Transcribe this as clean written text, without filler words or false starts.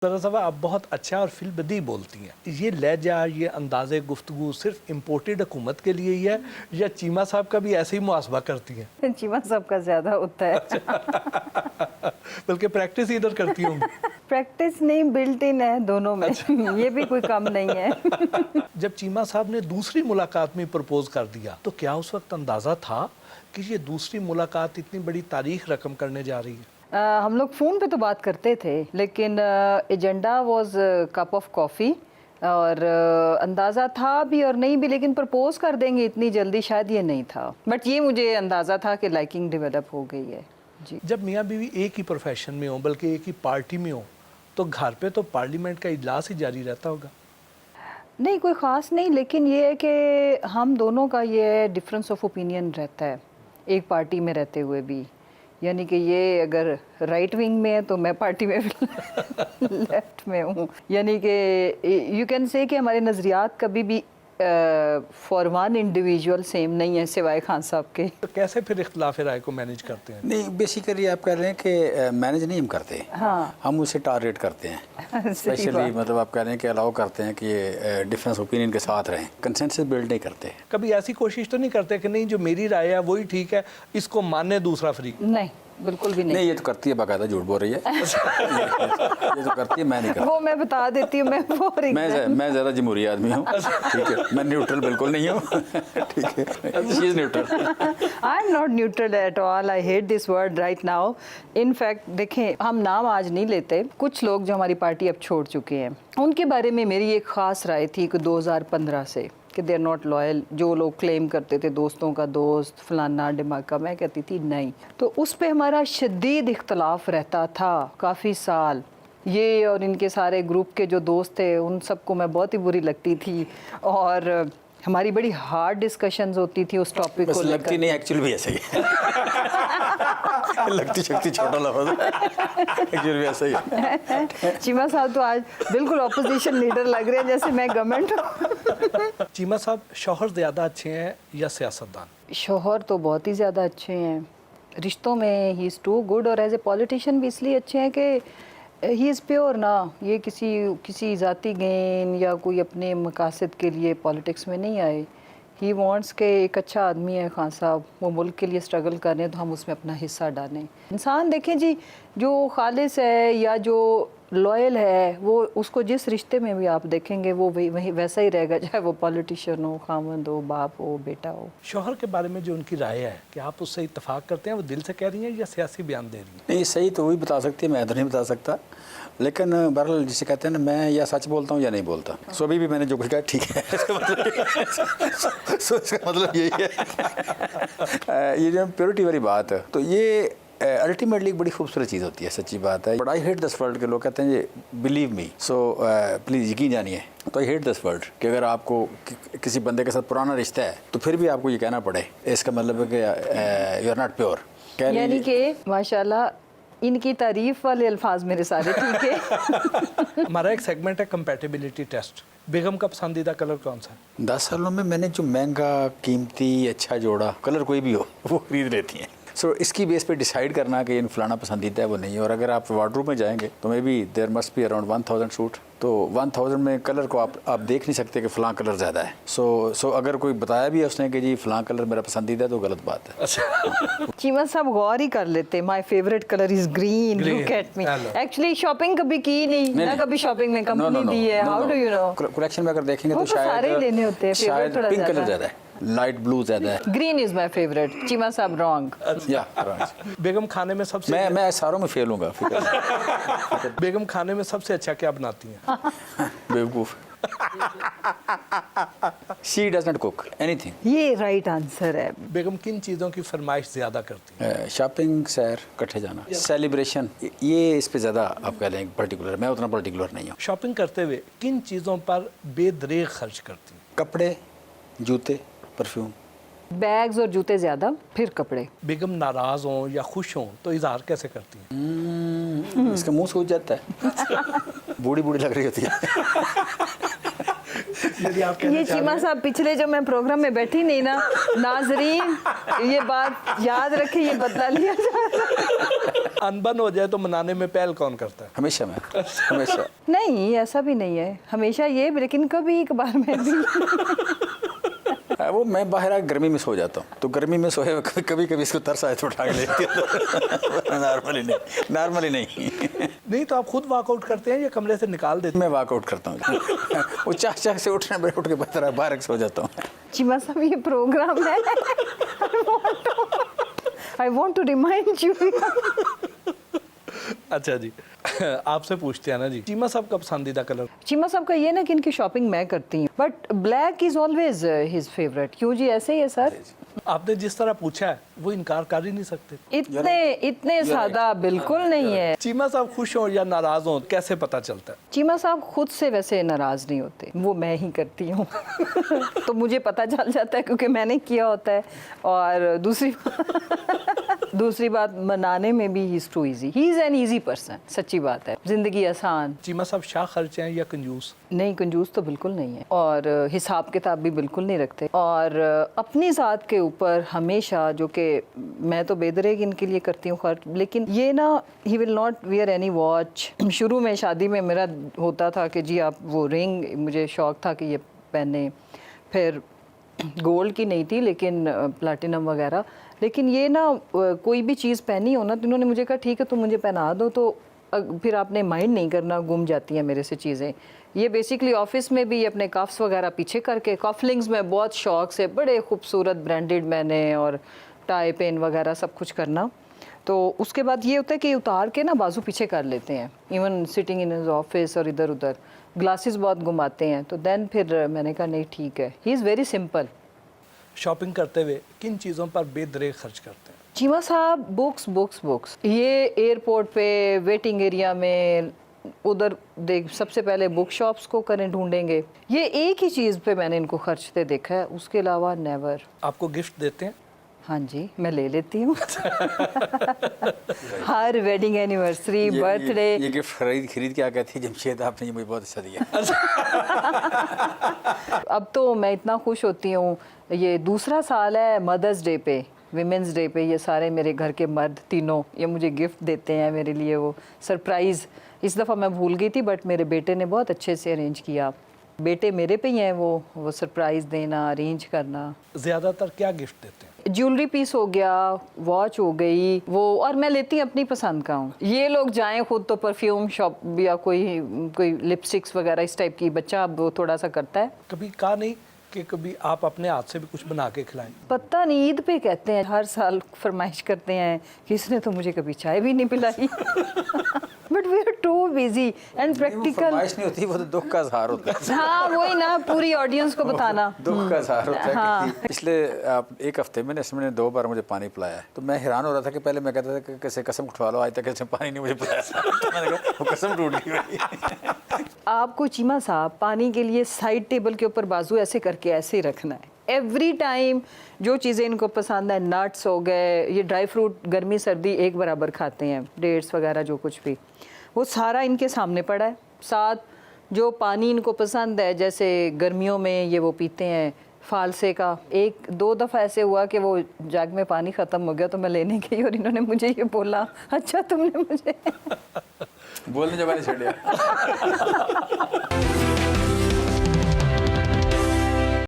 दरअसल आप बहुत अच्छा और फिल्बदी बोलती हैं। ये लहजा, ये अंदाज़े गुफ्तगू सिर्फ इम्पोर्टेड हुकूमत के लिए ही है या चीमा साहब का भी ऐसे ही मुहासबा करती हैं? चीमा साहब का ज़्यादा होता है। बल्कि प्रैक्टिस ही इधर करती होंगी। प्रैक्टिस नहीं, बिल्ट इन है दोनों में। ये भी कोई कम नहीं है। जब चीमा साहब ने दूसरी मुलाकात में प्रपोज कर दिया तो क्या उस वक्त अंदाज़ा था कि ये दूसरी मुलाकात इतनी बड़ी तारीख रकम करने जा रही है? हम लोग फ़ोन पे तो बात करते थे, लेकिन agenda was cup of coffee और अंदाज़ा था भी और नहीं भी, लेकिन प्रपोज कर देंगे इतनी जल्दी शायद ये नहीं था। बट ये मुझे अंदाज़ा था कि लाइकिंग डेवलप हो गई है जी। जब मियाँ बीवी एक ही प्रोफेशन में हो, बल्कि एक ही पार्टी में हो, तो घर पे तो पार्लियामेंट का इजलास ही जारी रहता होगा। नहीं, कोई ख़ास नहीं, लेकिन ये है कि हम दोनों का ये डिफरेंस ऑफ ओपिनियन रहता है एक पार्टी में रहते हुए भी। यानी कि ये अगर राइट विंग में है तो मैं पार्टी में लेफ्ट में हूँ। यानी कि यू कैन से कि हमारे नज़रियात कभी भी फॉर वन इंडिविजुअल सेम नहीं है सिवाय खान साहब के। तो कैसे फिर इख्तिलाफ राय को मैनेज करते हैं? नहीं, बेसिकली आप कह रहे हैं कि मैनेज नहीं हम करते। हाँ, हम उसे टारगेट करते हैं। स्पेशली मतलब आप कह रहे हैं कि अलाउ करते हैं कि ये डिफरेंस ओपिनियन के साथ रहें, कंसेंसस बिल्ड नहीं करते। कभी ऐसी कोशिश तो नहीं करते कि नहीं जो मेरी राय है वही ठीक है, इसको माने दूसरा फ्रीक? नहीं, बिल्कुल भी नहीं। नहीं, ये तो करती है, बाकायदा झूठ बोल रही है। ये तो करती है, मैं नहीं करता। वो मैं बता देती हूँ, मैं ज़्यादा जमहूरी आदमी हूँ। ठीक है, मैं न्यूट्रल बिल्कुल नहीं हूँ। ठीक है, she is neutral. I am not neutral at all. I hate this word right now. In fact देखें, हम नाम आज नहीं लेते, कुछ लोग जो हमारी पार्टी अब छोड़ चुके हैं उनके बारे में मेरी एक ख़ास राय थी कि 2015 से कि दे आर नॉट लॉयल। जो लोग क्लेम करते थे दोस्तों का दोस्त फलाना डिमाका, मैं कहती थी नहीं। तो उस पे हमारा शदीद इख्तलाफ रहता था काफ़ी साल। ये और इनके सारे ग्रुप के जो दोस्त थे उन सबको मैं बहुत ही बुरी लगती थी और हमारी बड़ी हार्ड डिस्कशंस होती थी उस टॉपिक को। लगती नहीं, एक्चुअली भी ऐसे ही लगती शक्ति छोटा लफ्ज़ है, एक्चुअली भी ऐसा ही है। चीमा साहब तो आज बिल्कुल ऑपोजिशन लीडर लग रहे हैं जैसे मैं गवर्नमेंट हूँ। चीमा साहब शौहर ज़्यादा अच्छे हैं या सियासतदान? शौहर तो बहुत ही ज़्यादा अच्छे हैं रिश्तों में। ही इज़ टू गुड और एज ए पॉलिटिशियन भी इसलिए अच्छे हैं कि ही इज़ प्योर ना। ये किसी ज़ाती गेन या कोई अपने मकासद के लिए पॉलिटिक्स में नहीं आए। ही वांट्स के एक अच्छा आदमी है खान साहब, वो मुल्क के लिए स्ट्रगल कर रहे हैं तो हम उसमें अपना हिस्सा डालें। इंसान देखें जी, जो खालिस है या जो लॉयल है वो उसको जिस रिश्ते में भी आप देखेंगे वो वही वैसा ही रहेगा, चाहे वो पॉलिटिशियन हो, खामंद हो, बाप हो, बेटा हो। शौहर के बारे में जो उनकी राय है कि आप उससे इत्तेफाक करते हैं, वो दिल से कह रही हैं या सियासी बयान दे रही हैं? नहीं, सही तो वही बता सकती है, मैं तो नहीं बता सकता। लेकिन बहरहाल जिसे कहते हैं ना, मैं या सच बोलता हूँ या नहीं बोलता। सो अभी भी मैंने जो कुछ कहा ठीक है। सो इसका मतलब यही है। ये जो प्योरिटी वाली बात है तो ये अल्टीमेटली एक बड़ी खूबसूरत चीज़ होती है, सच्ची बात है। But I hate this world के लोग कहते हैं ये बिलीव मी, सो प्लीज़ यकीन जानिए। तो आई हेट दिस वर्ल्ड कि अगर आपको किसी बंदे के साथ पुराना रिश्ता है तो फिर भी आपको ये कहना पड़े, इसका मतलब है कि यू आर नॉट प्योर। यानी कि माशाल्लाह इनकी तारीफ वाले अल्फाज मेरे सारे ठीक है। हमारा एक सेगमेंट है कंपैटिबिलिटी टेस्ट। बेगम का पसंदीदा कलर कौन सा है? 10 सालों में मैंने जो महंगा, कीमती, अच्छा जोड़ा कलर कोई भी हो वो खरीद लेती हैं। सो इसकी बेस पे डिसाइड करना कि इन फलाना पसंदीदा है वो नहीं है। और अगर आप वार्डरोब में जाएंगे तो maybe there must be around 1000 suit. तो 1000 में कलर को आप देख नहीं सकते कि फ़लाँ कलर ज़्यादा है। सो अगर कोई बताया भी है उसने कि जी फ़लाँ कलर मेरा पसंदीदा है तो गलत बात है। अच्छा। चीमा साहब गौर ही कर लेते। My favourite colour is green, look at me. Actually shopping कभी की नहीं ना, कभी शॉपिंग में कंपनी दी है। How do you know? Collection में अगर देखेंगे तो सारे लेने होते हैं, शायद पिंक कलर ज़्यादा है, लाइट ब्लू ज़्यादा है। Green is my favourite. Cheema साहब रॉन्ग। या बेगम खाने में सबसे मैं सारों में फेल हूँगा। बेगम खाने में सबसे अच्छा क्या बनाती हैं? बेवकूफ़। She does not cook anything. ये राइट आंसर है। बेगम किन चीज़ों की फरमाइश ज़्यादा करती हैं? शॉपिंग, सैर, इकट्ठे जाना, सेलिब्रेशन, ये इस पे ज़्यादा आप कह लें पर्टिकुलर। मैं उतना पर्टिकुलर नहीं हूँ। शॉपिंग करते हुए किन चीज़ों पर बेदरेग खर्च करती हैं? कपड़े, जूते, परफ्यूम। बैग्स और जूते ज़्यादा, फिर कपड़े। बेगम नाराज़ हों या खुश हों तो इजहार कैसे करती हैं? इसका मुंह सूज जाता है। बूढ़ी बूढ़ी लग रही होती है। यदि आप ये चीमा साहब पिछले जो मैं प्रोग्राम में बैठी नहीं ना, नाजरीन ये बात याद रखें, ये बदला लिया जा रहा है। अनबन हो जाए तो मनाने में पहल कौन करता है? हमेशा मैं, हमेशा। नहीं, ऐसा भी नहीं है हमेशा ये, लेकिन कभी एक बार में भी। वो मैं बाहर आकर गर्मी में सो जाता हूँ, तो गर्मी में सोए हुए कभी कभी इसको तरस आए तो उठा के लेती है। नॉर्मली नहीं, नॉर्मली नहीं। नहीं तो आप खुद वर्कआउट करते हैं या कमरे से निकाल देते हैं? मैं वर्कआउट करता हूँ। वो चाह से उठने पर उठ के बेहतर बाहर सो जाता हूँ। चीमा साहब ये प्रोग्राम है। I want to remind you. अच्छा जी, आपसे पूछते हैं ना जी, चीमा साहब का पसंदीदा कलर? चीमा साहब का ये ना कि इनकी शॉपिंग मैं करती हूँ, but black is always his favourite. क्यों जी, ऐसे ही है सर? आपने जिस तरह पूछा है वो इनकार कर ही नहीं सकते। इतने सादा बिल्कुल नहीं है। चीमा साहब खुश हो या नाराज हो कैसे पता चलता है? चीमा साहब खुद से वैसे नाराज नहीं होते, वो मैं ही करती हूँ। तो मुझे पता चल जाता है क्योंकि मैंने किया होता है। और दूसरी बात, मनाने में भी he is too easy, he is an easy person. सच्ची बात है, जिंदगी आसान। चीमा साहब शाह खर्च हैं या कंजूस? नहीं, कंजूस तो बिल्कुल नहीं है, और हिसाब किताब भी बिल्कुल नहीं रखते, और अपनी ज़ात के ऊपर हमेशा, जो कि मैं तो बेदरेग इनके लिए करती हूँ खर्च, लेकिन ये ना, he will not wear any watch. शुरू में शादी में मेरा होता था कि जी आप वो रिंग, मुझे शौक़ था कि ये पहने, फिर गोल्ड की नहीं थी लेकिन प्लैटिनम वगैरह। लेकिन ये ना कोई भी चीज़ पहनी हो ना तो इन्होंने मुझे कहा ठीक है तुम मुझे पहना दो, तो फिर आपने माइंड नहीं करना, गुम जाती हैं मेरे से चीज़ें। ये बेसिकली ऑफिस में भी अपने कफ्स वगैरह पीछे करके, कफलिंग्स में बहुत शौक से बड़े खूबसूरत ब्रांडेड मैंने, और टाई पेन वगैरह सब कुछ करना। तो उसके बाद ये होता है कि उतार के ना बाजू पीछे कर लेते हैं, even sitting in his office और इधर उधर। ग्लासेस बहुत घुमाते हैं, तो देन फिर मैंने कहा नहीं ठीक है, he is very simple. Shopping करते हुए किन चीज़ों पर बेदरेग खर्च करते हैं? चीमा साहब बुक्स बुक्स बुक्स। ये एयरपोर्ट पे, वेटिंग एरिया में, उधर देख, सबसे पहले बुक शॉप्स को करें ढूंढेंगे। ये एक ही चीज़ पे मैंने इनको खर्चते देखा है, उसके अलावा नेवर। आपको गिफ्ट देते हैं? हाँ जी, मैं ले लेती हूँ। Her wedding anniversary, birthday. ये गिफ्ट खरीद क्या कहती है जमशेद, आपने ये मुझे बहुत अच्छा दिया। अब तो मैं इतना खुश होती हूँ, ये दूसरा साल है मदर्स डे पे, विमेंस डे पे, ये सारे मेरे घर के मर्द तीनों ये मुझे गिफ्ट देते हैं मेरे लिए, वो सरप्राइज़। इस दफ़ा मैं भूल गई थी, बट मेरे बेटे ने बहुत अच्छे से अरेंज किया। बेटे मेरे पे ही हैं, वो सरप्राइज़ देना, अरेंज करना। ज़्यादातर क्या गिफ्ट देते हैं? ज्वेलरी पीस हो गया, वॉच हो गई वो, और मैं लेती अपनी पसंद का हूँ। ये लोग जाएं खुद तो परफ्यूम शॉप या कोई लिपस्टिक्स वगैरह इस टाइप की, बच्चा अब वो थोड़ा सा करता है। कभी कहा नहीं कि कभी आप अपने हाथ से भी कुछ बना के खिलाएं? पता नहीं, ईद पे कहते हैं, हर साल फरमाइश करते हैं कि इसने तो मुझे कभी चाय भी नहीं पिलाई। But we are too busy and practical. फरमाइश नहीं होती, वो तो दुख का इज़हार होता है। हाँ वही ना, पूरी ऑडियंस को बताना। दुख का इज़हार होता है। हाँ। पिछले एक हफ्ते में इसमें 2 बार मुझे पानी पिलाया है, तो मैं हैरान हो रहा था कि पहले मैं कहता था कि कैसे कसम उठवा लो, आज तक इसने पानी नहीं मुझे पिलाया। तो मैंने कहा वो कसम टूट गई। आपको चीमा साहब पानी के लिए साइड टेबल के ऊपर बाजू ऐसे करके ऐसे ही रखना है एवरी टाइम। जो चीज़ें इनको पसंद है, नट्स हो गए, ये ड्राई फ्रूट गर्मी सर्दी एक बराबर खाते हैं, डेट्स वगैरह जो कुछ भी, वो सारा इनके सामने पड़ा है। साथ जो पानी इनको पसंद है, जैसे गर्मियों में ये वो पीते हैं फालसे का। 1-2 दफ़ा ऐसे हुआ कि वो जग में पानी ख़त्म हो गया, तो मैं लेने गई और इन्होंने मुझे ये बोला, अच्छा तुमने मुझे बोलने जब नहीं छोड़ दिया।